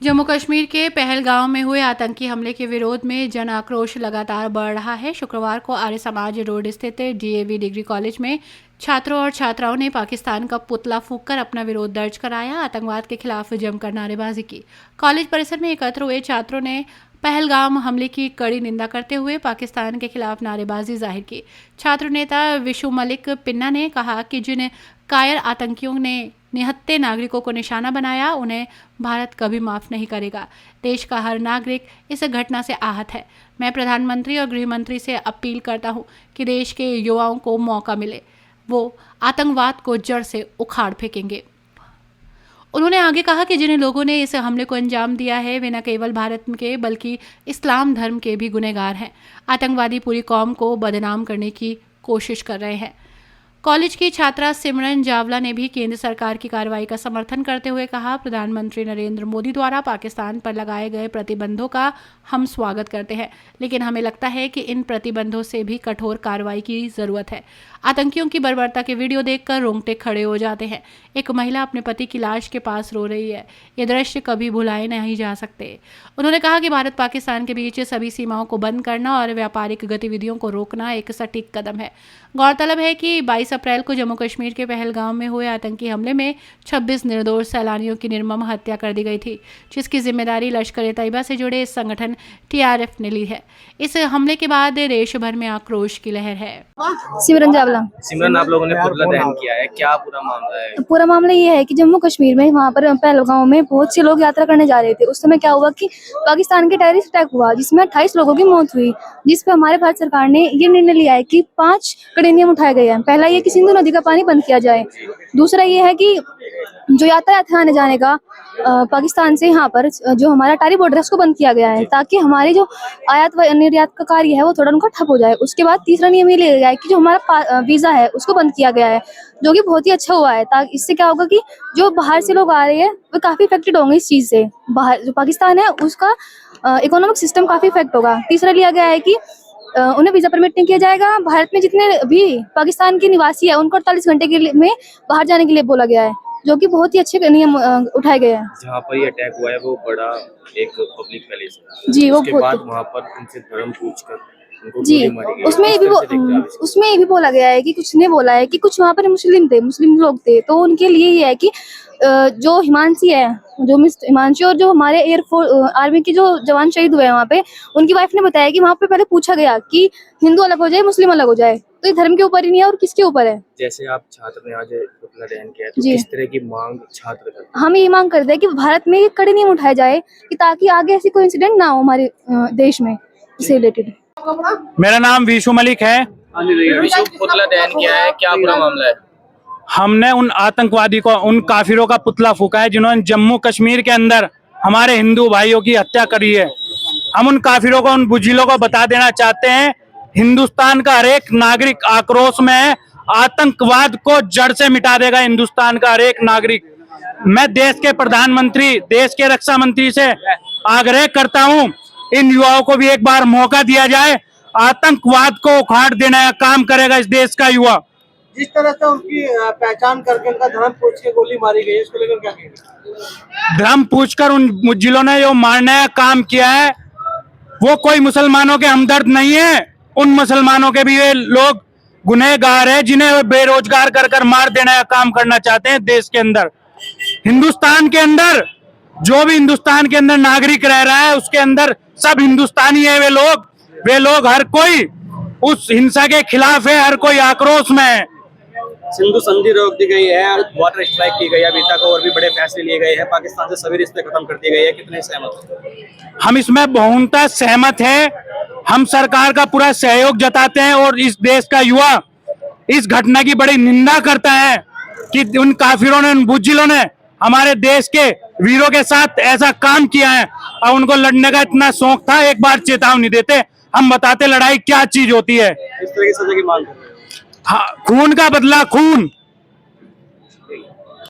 जम्मू कश्मीर के पहलगांव में हुए आतंकी हमले के विरोध में जन आक्रोश लगातार बढ़ रहा है। शुक्रवार को आर्य समाज रोड स्थित डीएवी डिग्री कॉलेज में छात्रों और छात्राओं ने पाकिस्तान का पुतला फूंककर अपना विरोध दर्ज कराया। आतंकवाद के खिलाफ जमकर नारेबाजी की। कॉलेज परिसर में एकत्र हुए छात्रों ने पहलगाम हमले की कड़ी निंदा करते हुए पाकिस्तान के खिलाफ नारेबाजी जाहिर की। छात्र नेता विशु मलिक पिन्ना ने कहा कि जिन कायर आतंकियों ने निहत्थे नागरिकों को निशाना बनाया, उन्हें भारत कभी माफ नहीं करेगा। देश का हर नागरिक इस घटना से आहत है। मैं प्रधानमंत्री और गृह मंत्री से अपील करता हूं कि देश के युवाओं को मौका मिले, वो आतंकवाद को जड़ से उखाड़ फेंकेंगे। उन्होंने आगे कहा कि जिन लोगों ने इस हमले को अंजाम दिया है, वे न केवल भारत के बल्कि इस्लाम धर्म के भी गुनहगार हैं। आतंकवादी पूरी कौम को बदनाम करने की कोशिश कर रहे हैं। कॉलेज की छात्रा सिमरन जावला ने भी केंद्र सरकार की कार्रवाई का समर्थन करते हुए कहा, प्रधानमंत्री नरेंद्र मोदी द्वारा पाकिस्तान पर लगाए गए प्रतिबंधों का हम स्वागत करते हैं, लेकिन हमें लगता है कि इन प्रतिबंधों से भी कठोर कार्रवाई की जरूरत है। आतंकियों की बर्बरता के वीडियो देखकर रोंगटे खड़े हो जाते हैं। एक महिला अपने पति की लाश के पास रो रही है। ये दृश्य कभी भुलाए नहीं जा सकते। उन्होंने कहा कि भारत पाकिस्तान के बीच सभी सीमाओं को बंद करना और व्यापारिक गतिविधियों को रोकना एक सटीक कदम है। गौरतलब है कि 22 अप्रैल को जम्मू कश्मीर के पहलगाम में हुए आतंकी हमले में 26 निर्दोष सैलानियों की निर्मम हत्या कर दी गई थी, जिसकी जिम्मेदारी लश्कर-ए-तैयबा से जुड़े इस संगठन टीआरएफ ने ली है। इस हमले के बाद देश भर में आक्रोश की लहर है। सिमरन जावला। सिमरन, आप लोगों ने पुतला दहन किया है, क्या पूरा मामला है? पूरा मामला ये है कि जम्मू कश्मीर में वहाँ पर पहलगांव में बहुत से लोग यात्रा करने जा रहे थे। उस समय क्या हुआ कि पाकिस्तान के टेररिस्ट अटैक हुआ, जिसमें 28 लोगों की मौत हुई, जिस पे हमारे भारत सरकार ने ये निर्णय लिया है कि 5 कड़े नियम उठाए गए हैं। पहला ये कि सिंधु नदी का पानी बंद किया जाए। दूसरा ये है कि जो यातायात है आने जाने का पाकिस्तान से यहाँ पर जो हमारा अटारी बॉर्डर है उसको बंद किया गया है, ताकि हमारी जो आयात व निर्यात का कार्य है वो थोड़ा उनका ठप हो जाए। उसके बाद तीसरा नियम ये लिया गया है कि जो हमारा वीजा है उसको बंद किया गया है, जो कि बहुत ही अच्छा हुआ है। ताकि इससे क्या होगा कि जो बाहर से लोग आ रहे हैं वो काफी इफेक्टेड होंगे इस चीज से। बाहर जो पाकिस्तान है उसका इकोनॉमिक सिस्टम काफी इफेक्ट होगा। तीसरा लिया गया है कि उन्हें वीजा परमिट नहीं किया जाएगा। भारत में जितने भी पाकिस्तान के निवासी है उनको 48 घंटे के लिए में बाहर जाने के लिए बोला गया है, जो कि बहुत ही अच्छे नियम उठाए गए हैं। जहाँ पर ये अटैक हुआ है वो बड़ा एक पब्लिक पैलेस है जी, वो उसके बाद वहाँ पर उनसे धर्म पूछकर उनको जी, गोली मारी गई। उसमें ये भी बोला गया है कि कुछ ने बोला है कि कुछ वहाँ पर मुस्लिम लोग थे, तो उनके लिए ये है कि जो हिमांशी है, जो मिस हिमांशी और जो हमारे एयरफोर्स आर्मी के जो जवान शहीद हुए हैं वहाँ पे, उनकी वाइफ ने बताया कि वहाँ पे पहले पूछा गया कि हिंदू अलग हो जाए मुस्लिम अलग हो जाए, तो ये धर्म के ऊपर ही नहीं है और किसके ऊपर है। जैसे आप छात्र ने आज पुतला दहन किया है, तो किस तरह की मांग छात्र करते हैं? हम ये मांग करते हैं कि भारत में ये कड़े नियम उठाए जाए कि ताकि आगे ऐसी कोई इंसिडेंट ना हो हमारे देश में इससे रिलेटेड। मेरा नाम विशु मलिक है। विशु, पुतला दहन किया है, क्या पूरा मामला है? हमने उन आतंकवादी को, उन काफिरों का पुतला फूका है जिन्होंने जम्मू कश्मीर के अंदर हमारे हिंदू भाइयों की हत्या करी है। हम उन काफिरों को, उन बुझिलों को बता देना चाहते हैं, हिंदुस्तान का हर एक नागरिक आक्रोश में है। आतंकवाद को जड़ से मिटा देगा हिंदुस्तान का हर एक नागरिक। मैं देश के प्रधानमंत्री, देश के रक्षा मंत्री से आग्रह करता हूं, इन युवाओं को भी एक बार मौका दिया जाए। आतंकवाद को उखाड़ देने का काम करेगा इस देश का युवा। जिस तरह से उनकी पहचान करके उनका धर्म पूछ के गोली मारी गई है, इसको लेकर क्या कहेंगे? धर्म पूछकर उन मुज्जिलों ने जो मारने का काम किया है, वो कोई मुसलमानों के हमदर्द नहीं है। उन मुसलमानों के भी ये लोग गुनहगार है, जिन्हें वे बेरोजगार कर मार देने का काम करना चाहते हैं देश के अंदर। हिंदुस्तान के अंदर जो भी हिंदुस्तान के अंदर नागरिक रह रहा है, उसके अंदर सब हिंदुस्तानी है। वे लोग हर कोई उस हिंसा के खिलाफ है, हर कोई आक्रोश में है। सिंधु संधि रोक दी गई है, वाटर स्ट्राइक की गई है, अभी तक और भी बड़े फैसले लिए गए हैं, पाकिस्तान से सभी रिश्ते खत्म कर दिए गए हैं। कितने सहमत हैं? हम इसमें बहुतः सहमत हैं। हम सरकार का पूरा सहयोग जताते हैं और इस देश का युवा इस घटना की बड़ी निंदा करता है कि उन काफिरों ने, उन बुज्जिलों ने हमारे देश के वीरों के साथ ऐसा काम किया है। और उनको लड़ने का इतना शौक था, एक बार चेतावनी देते, हम बताते लड़ाई क्या चीज होती है। इस तरह की सजा की मांग कर रहे हैं। हाँ, खून का बदला खून।